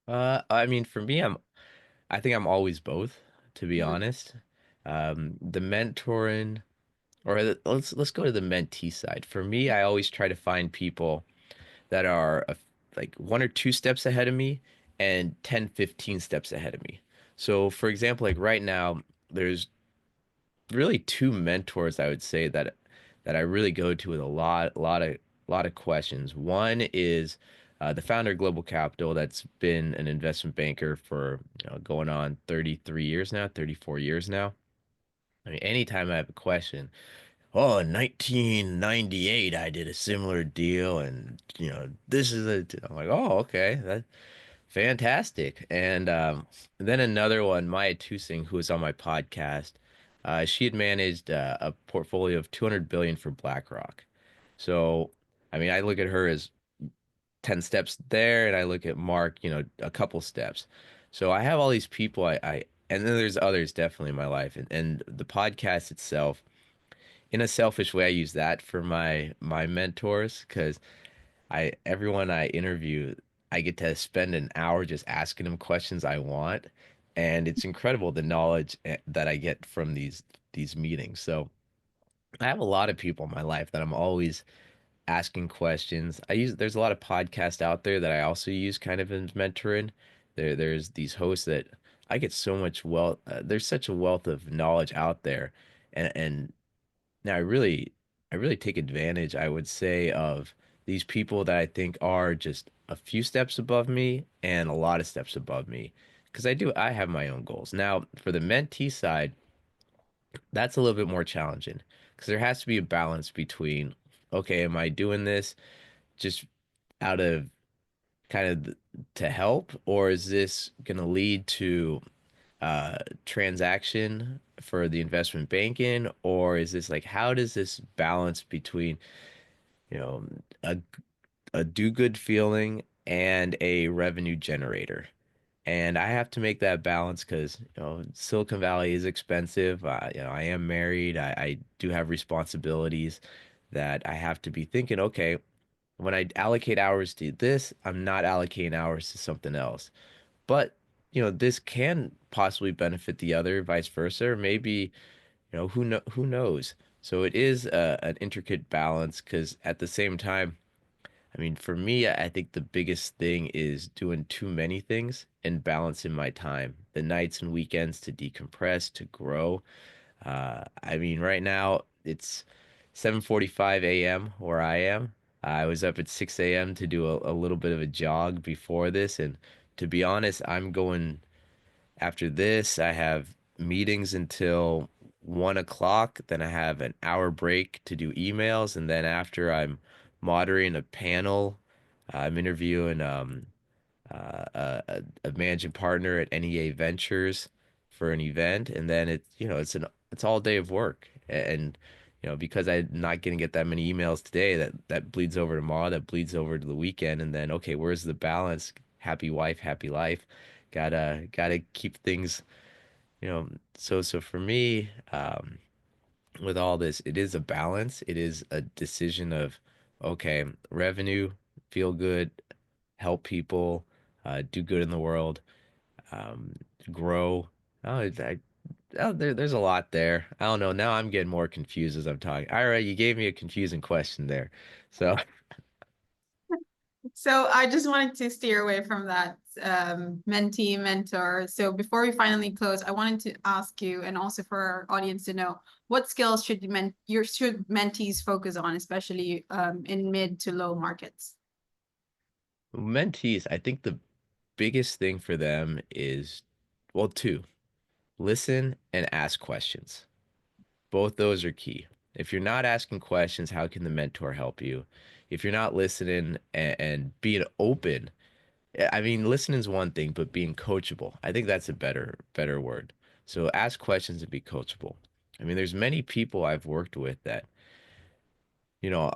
I mean, for me, I think I'm always both, to be Mhm. honest. The mentoring, or let's go to the mentee side. For me, I always try to find people that are like one or two steps ahead of me and 10, 15 steps ahead of me. So, for example, like right now, there's really two mentors I would say that I really go to with a lot of questions. One is the founder of Global Capital, that's been an investment banker for going on 33 years now, 34 years now. I mean, anytime I have a question, oh, in 1998, I did a similar deal, and this is a. I'm like, oh, okay, that's fantastic. And then another one, Maya Tusing, who was on my podcast, she had managed a portfolio of 200 billion for BlackRock. So, I mean, I look at her as 10 steps there, and I look at Mark, a couple steps. So I have all these people and then there's others definitely in my life, and the podcast itself in a selfish way, I use that for my mentors because I everyone I interview, I get to spend an hour just asking them questions I want, and it's incredible the knowledge that I get from these meetings. So I have a lot of people in my life that I'm always asking questions. There's a lot of podcasts out there that I also use kind of as mentoring. There's these hosts that I get so much wealth. There's such a wealth of knowledge out there, and now I really take advantage, I would say, of these people that I think are just a few steps above me and a lot of steps above me. Because I have my own goals. Now, for the mentee side, that's a little bit more challenging because there has to be a balance between, okay, am I doing this just out of kind of to help, or is this going to lead to uh transaction for the investment banking, or is this like how does this balance between you know a a do good feeling and a revenue generator? And I have to make that balance because Silicon Valley is expensive. I am married. I do have responsibilities that I have to be thinking, okay, when I allocate hours to this, I'm not allocating hours to something else. But, this can possibly benefit the other, vice versa, or maybe, who knows? So it is an intricate balance because at the same time, I mean, for me, I think the biggest thing is doing too many things and balancing my time, the nights and weekends to decompress, to grow. I mean, right now it's 7:45 a.m. where I am. I was up at 6 a.m. to do a little bit of a jog before this, and to be honest, I'm going after this. I have meetings until 1 o'clock. Then I have an hour break to do emails, and then after I'm moderating a panel, I'm interviewing a managing partner at NEA Ventures for an event, and then it's all day of work, and because I'm not gonna get that many emails today, that bleeds over tomorrow, that bleeds over to the weekend, and then okay, where's the balance? Happy wife, happy life. Gotta keep things, so for me, with all this, it is a balance. It is a decision of, okay, revenue, feel good, help people, do good in the world, um, grow. Oh, there's a lot there. I don't know. Now I'm getting more confused as I'm talking. All right, you gave me a confusing question there. So, So I just wanted to steer away from that mentee mentor. So before we finally close, I wanted to ask you, and also for our audience to know, what skills should mentees focus on, especially in mid to low markets? mentees, I think the biggest thing for them is, well, two, listen and ask questions. Both those are key. If you're not asking questions, how can the mentor help you? If you're not listening and being open, I mean, listening is one thing, but being coachable, I think that's a better word. So ask questions and be coachable. I mean, there's many people I've worked with that, you know,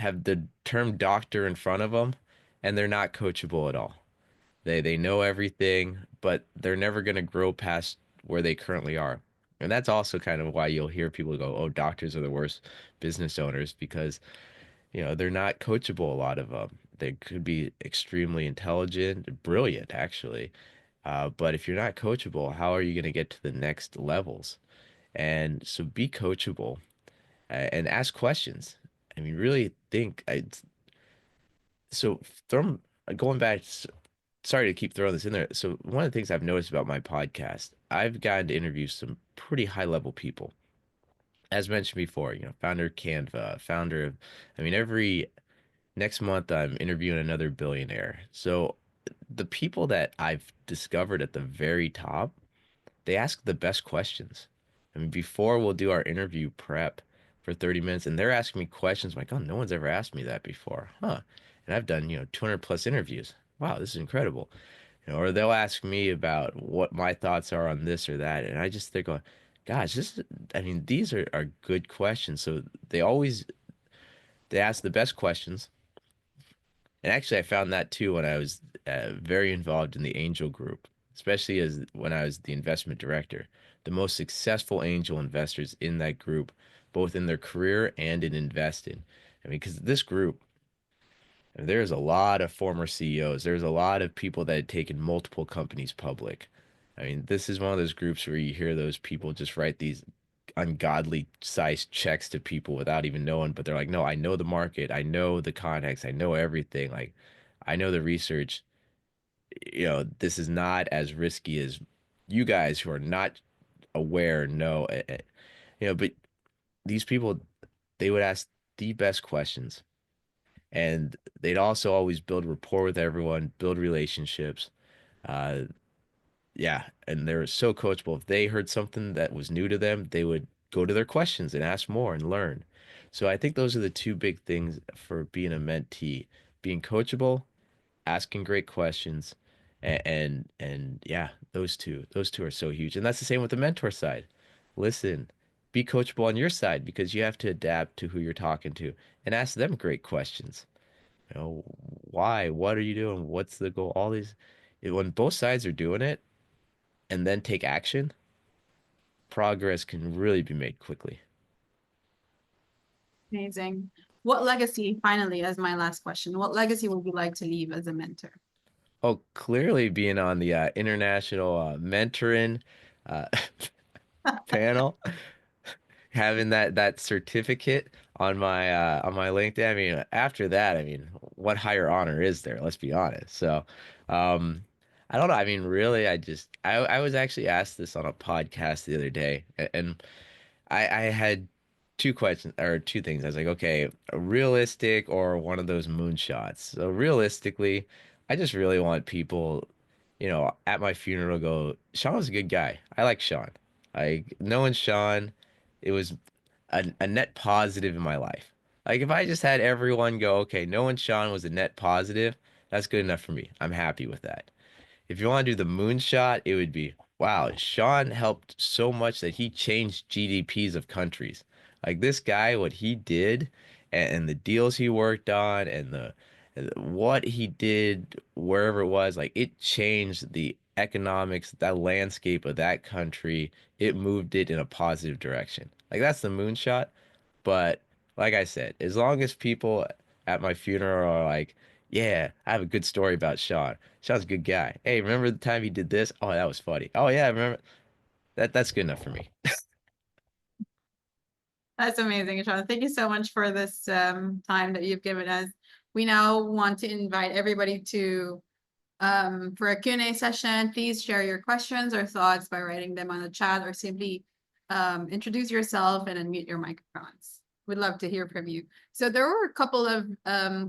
have the term doctor in front of them, and they're not coachable at all. They know everything, but they're never going to grow past where they currently are. And that's also kind of why you'll hear people go, "Oh, doctors are the worst business owners," because they're not coachable. A lot of them. They could be extremely intelligent, brilliant, actually. But if you're not coachable, how are you going to get to the next levels? And so be coachable and ask questions. I mean, really think. So from going back, sorry to keep throwing this in there. So one of the things I've noticed about my podcast, I've gotten to interview some pretty high level people. As mentioned before, founder of Canva, founder of, I mean, every next month I'm interviewing another billionaire. So the people that I've discovered at the very top, they ask the best questions. I mean, before we'll do our interview prep for 30 minutes, and they're asking me questions like, oh, no one's ever asked me that before. Huh. And I've done, 200 plus interviews. Wow, this is incredible. Or they'll ask me about what my thoughts are on this or that. And I just think, gosh, I mean, these are good questions. So they ask the best questions. And actually, I found that too when I was very involved in the angel group, especially as when I was the investment director. The most successful angel investors in that group, both in their career and in investing. I mean, because this group, there's a lot of former CEOs. There's a lot of people that had taken multiple companies public. I mean, this is one of those groups where you hear those people just write these ungodly sized checks to people without even knowing, but they're like, no, I know the market, I know the context, I know everything. Like, I know the research. This is not as risky as you guys who are not aware know. But these people, they would ask the best questions, and they'd also always build rapport with everyone, build relationships. Uh, yeah, and they're so coachable. If they heard something that was new to them, they would go to their questions and ask more and learn. So I think those are the two big things for being a mentee: being coachable, asking great questions, and yeah, those two are so huge. And that's the same with the mentor side. Listen, be coachable on your side because you have to adapt to who you're talking to and ask them great questions. Why? What are you doing? What's the goal? All these, when both sides are doing it and then take action, progress can really be made quickly. Amazing. What legacy, finally, as my last question, what legacy would you like to leave as a mentor? Oh, clearly being on the international mentoring uh, panel, having that certificate on my LinkedIn. I mean, after that, I mean, what higher honor is there? Let's be honest. So, um, I don't know. I mean, really, I was actually asked this on a podcast the other day, and I had two questions or two things. I was like, okay, a realistic or one of those moonshots. So realistically, I just really want people, at my funeral go, Shawn was a good guy. I like Shawn. Like knowing Shawn, it was a net positive in my life. Like if I just had everyone go, okay, knowing Shawn was a net positive, that's good enough for me. I'm happy with that. If you want to do the moonshot, it would be, wow, Sean helped so much that he changed GDPs of countries. Like this guy, what he did and the deals he worked on and the what he did wherever it was, like it changed the economics, that landscape of that country. It moved it in a positive direction. Like that's the moonshot. But like I said, as long as people at my funeral are like, yeah, I have a good story about Shawn. Shawn's a good guy. Hey, remember the time he did this? Oh, that was funny. Oh yeah, I remember that. That's good enough for me. That's amazing, Shawn. Thank you so much for this time that you've given us. We now want to invite everybody to for a Q&A session. Please share your questions or thoughts by writing them on the chat or simply introduce yourself and unmute your microphones. We'd love to hear from you. So there were a couple of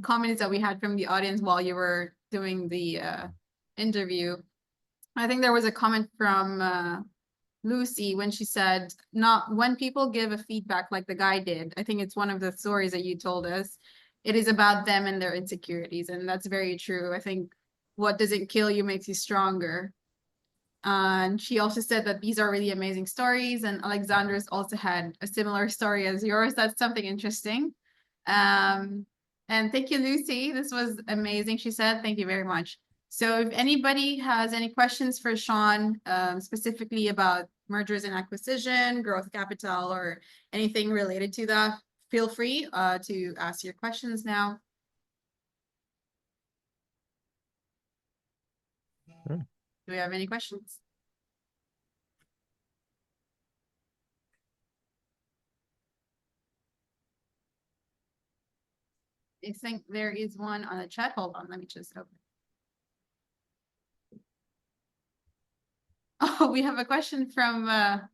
comments that we had from the audience while you were doing the interview. I think there was a comment from Lucy when she said, not when people give a feedback like the guy did. I think it's one of the stories that you told us. It is about them and their insecurities. And that's very true. I think what doesn't kill you makes you stronger. And she also said that these are really amazing stories. And Alexander's also had a similar story as yours. That's something interesting. And thank you, Lucy. This was amazing. She said, thank you very much. So if anybody has any questions for Shawn, specifically about mergers and acquisition, growth capital, or anything related to that, feel free to ask your questions now. Hmm. Do we have any questions? I think there is one on the chat. Hold on, let me just open. Oh, we have a question from our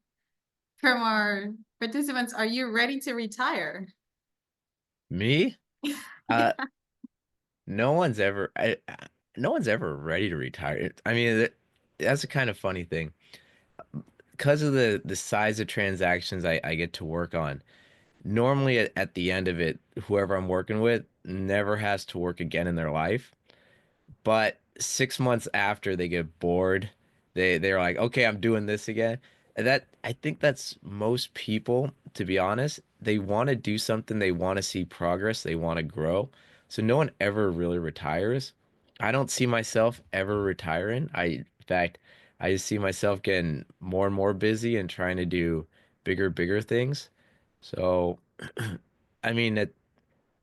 participants. Are you ready to retire? Me? Yeah. Uh, no one's ever no one's ever ready to retire. I mean, that's a kind of funny thing. Because of the size of transactions I get to work on, normally at the end of it, whoever I'm working with never has to work again in their life. But 6 months after they get bored, they're like, okay, I'm doing this again. And that I think that's most people, to be honest. They want to do something, they want to see progress, they want to grow. So no one ever really retires. I don't see myself ever retiring. In fact, I just see myself getting more and more busy and trying to do bigger things. So, I mean,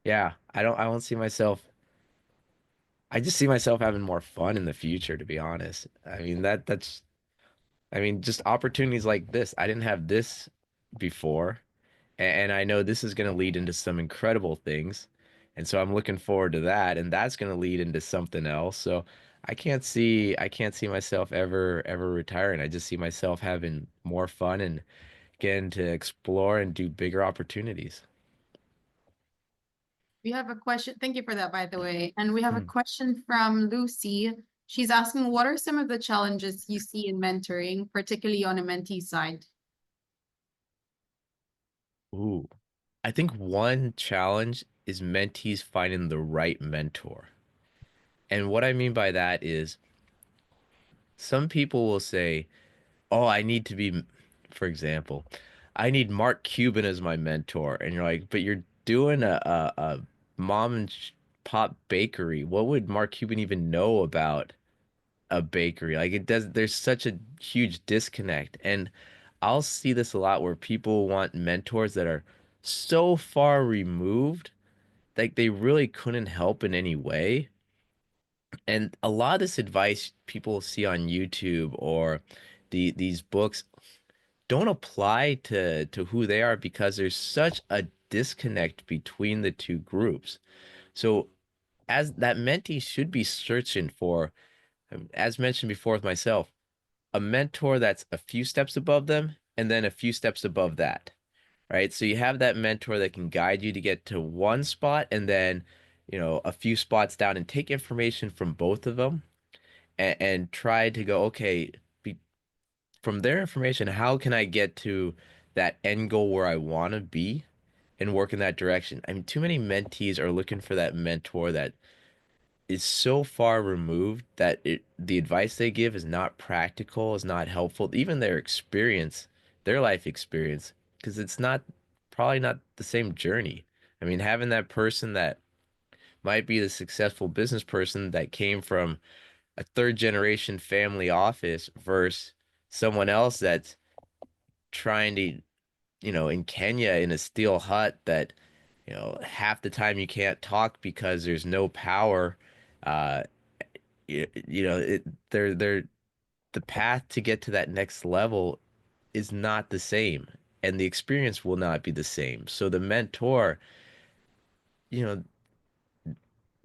yeah, I don't see myself. I just see myself having more fun in the future, to be honest. I mean, I mean, just opportunities like this. I didn't have this before, and I know this is going to lead into some incredible things. And so I'm looking forward to that, and that's going to lead into something else. So I can't see myself ever retiring. I just see myself having more fun and getting to explore and do bigger opportunities. We have a question. Thank you for that, by the way. And we have a Hmm. question from Lucy. She's asking, what are some of the challenges you see in mentoring, particularly on a mentee side? Ooh. I think one challenge is mentees finding the right mentor. And what I mean by that is some people will say, "Oh, I need to be, for example, I need Mark Cuban as my mentor." And you're like, "But you're doing a mom and pop bakery. What would Mark Cuban even know about a bakery?" Like it does, there's such a huge disconnect. And I'll see this a lot where people want mentors that are so far removed, like they really couldn't help in any way. And a lot of this advice people see on YouTube or these books don't apply to who they are because there's such a disconnect between the two groups. So as that mentee should be searching for, as mentioned before with myself, a mentor that's a few steps above them and then a few steps above that, right? So you have that mentor that can guide you to get to one spot and then, a few spots down and take information from both of them and try to go, okay, be, from their information, how can I get to that end goal where I want to be and work in that direction? I mean, too many mentees are looking for that mentor that is so far removed that the advice they give is not practical, is not helpful, even their experience, their life experience, because it's not probably not the same journey. I mean, having that person that might be the successful business person that came from a third generation family office versus someone else that's trying to, in Kenya in a steel hut that, half the time you can't talk because there's no power. Uh, they're the path to get to that next level is not the same, and the experience will not be the same. So the mentor, you know,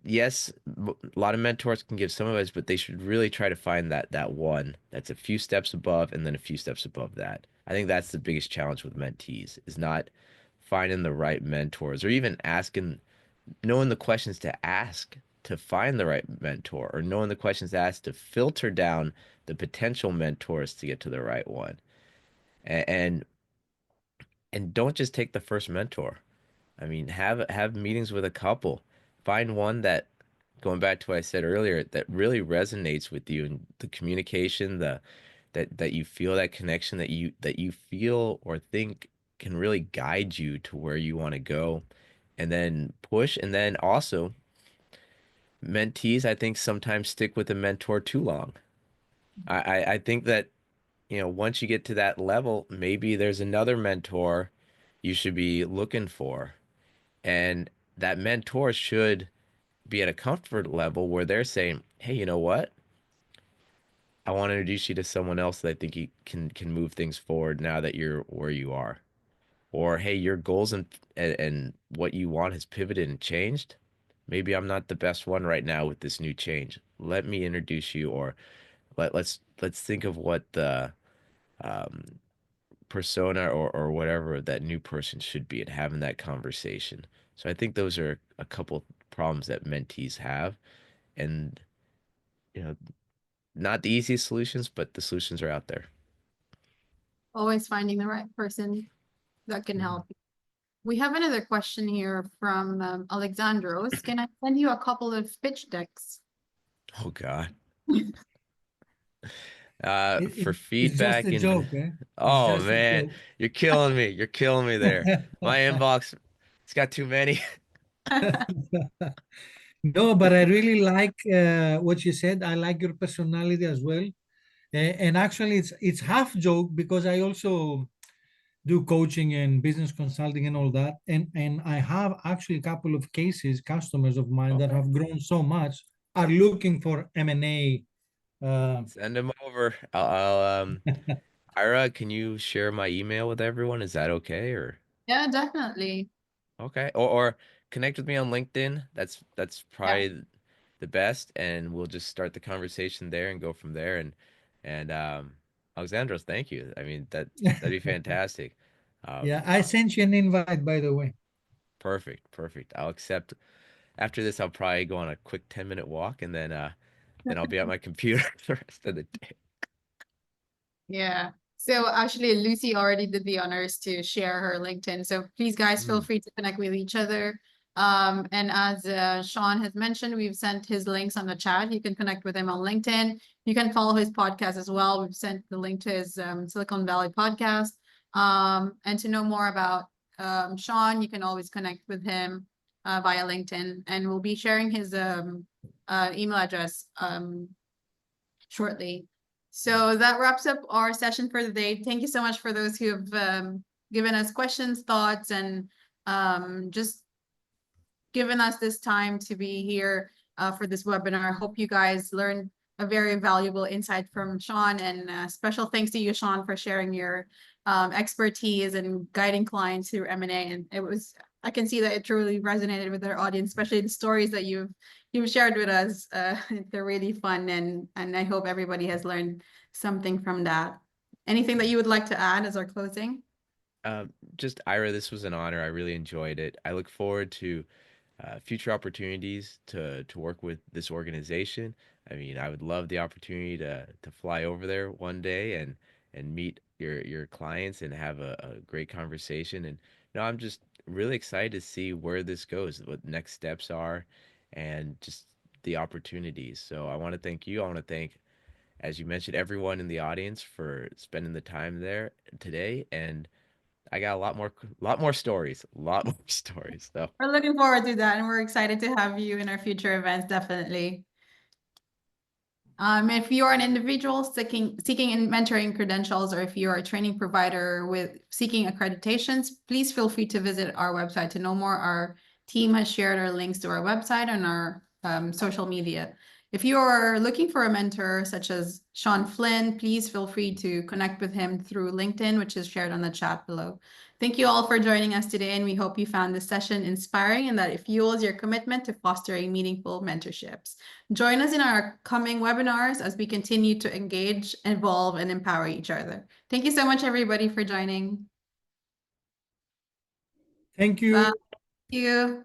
yes, a lot of mentors can give some advice, but they should really try to find that one that's a few steps above and then a few steps above that. I think that's the biggest challenge with mentees is not finding the right mentors or even asking, knowing the questions to ask to find the right mentor or knowing the questions to ask to filter down the potential mentors to get to the right one. And and don't just take the first mentor. I mean, have meetings with a couple. Find one that, going back to what I said earlier, that really resonates with you and the communication, that you feel that connection that you feel or think can really guide you to where you want to go and then push. And then also mentees, I think sometimes stick with a mentor too long. I think that, once you get to that level, maybe there's another mentor you should be looking for. And that mentor should be at a comfort level where they're saying, hey, you know what? I want to introduce you to someone else that I think you can move things forward now that you're where you are. Or hey, your goals and what you want has pivoted and changed. Maybe I'm not the best one right now with this new change. Let me introduce you, or let's think of what the um, persona or whatever that new person should be and having that conversation. So I think those are a couple problems that mentees have, and you know, not the easiest solutions, but the solutions are out there. Always finding the right person that can help. We have another question here from Alexandros. Can I send you a couple of pitch decks? Oh God. It, For it's just feedback a and joke, eh? It's oh just a man, joke. you're killing me. You're killing me there. My inbox, it's got too many. No, but I really like what you said. I like your personality as well. And actually, it's half joke because I also do coaching and business consulting and all that. And I have actually a couple of cases, customers of mine that Okay. have grown so much, are looking for M&A. Send them over. Ira, can you share my email with everyone? Is that okay? Or Yeah, definitely. okay. Or connect with me on LinkedIn. That's Yeah. probably the best, and we'll just start the conversation there and go from there. And Alexandros, thank you. I mean that'd be fantastic. Yeah, Um, I sent you an invite, by the way. Perfect, perfect. I'll accept. After this, I'll probably go on a quick 10-minute walk, and then I'll be at my computer the rest of the day. Yeah. So actually, Lucy already did the honors to share her LinkedIn. So please, guys, feel Mm. free to connect with each other. And as Shawn has mentioned, we've sent his links on the chat. You can connect with him on LinkedIn. You can follow his podcast as well. We've sent the link to his Silicon Valley podcast. And to know more about Shawn, you can always connect with him via LinkedIn. And we'll be sharing his email address shortly. So that wraps up our session for the day. Thank you so much for those who have given us questions, thoughts, and just given us this time to be here for this webinar. I hope you guys learned a very valuable insight from Shawn, and special thanks to you, Shawn, for sharing your expertise and guiding clients through M&A. And I can see that it truly resonated with our audience, especially the stories that you've shared with us. They're really fun, and I hope everybody has learned something from that. Anything that you would like to add as our closing? Just Ira, this was an honor. I really enjoyed it. I look forward to future opportunities to work with this organization. I mean, I would love the opportunity to fly over there one day and meet your clients and have a great conversation. And I'm just really excited to see where this goes, what next steps are, and just the opportunities. So I want to thank you. I want to thank, as you mentioned, everyone in the audience for spending the time there today. And I got lot more stories, a lot more stories. So. We're looking forward to that, and we're excited to have you in our future events, definitely. If you are an individual seeking mentoring credentials, or if you are a training provider with seeking accreditations, please feel free to visit our website to know more. Our team has shared our links to our website and our social media. If you are looking for a mentor such as Shawn Flynn, please feel free to connect with him through LinkedIn, which is shared on the chat below. Thank you all for joining us today, and we hope you found this session inspiring and that it fuels your commitment to fostering meaningful mentorships. Join us in our coming webinars as we continue to engage, evolve, and empower each other. Thank you so much, everybody, for joining. Thank you. Bye. Thank you.